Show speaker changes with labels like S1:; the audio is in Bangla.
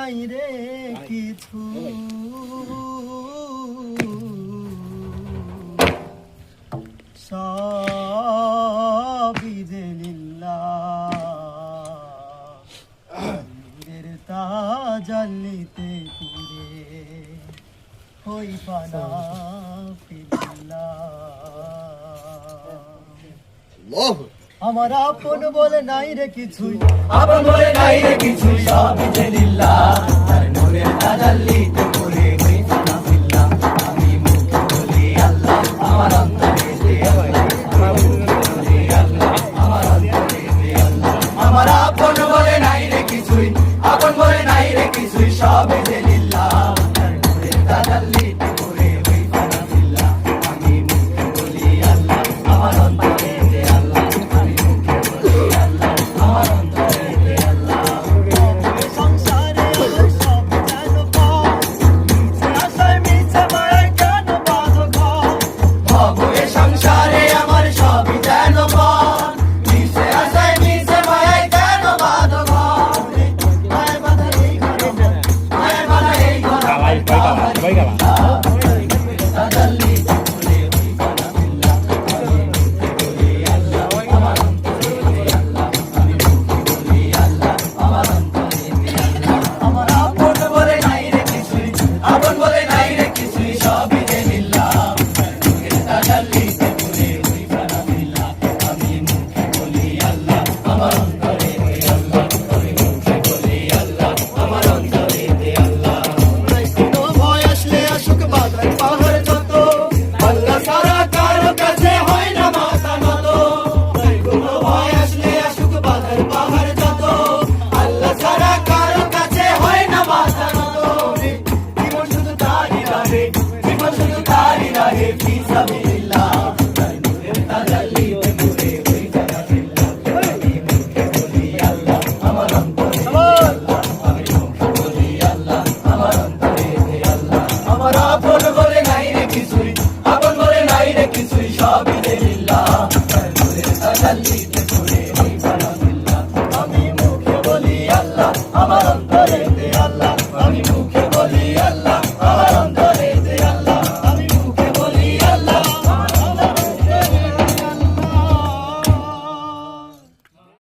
S1: নাই রে কিছু সবই যে লিল্লাহ নূরের তাজাল্লিতে পুরে হই ফানা ফিল্লাহ আমার আপন বলে নাই রে কিছুই
S2: আপন বলে নাই রে কিছুই সবই যে লিল্লাহ তার নূরের তাজাল্লি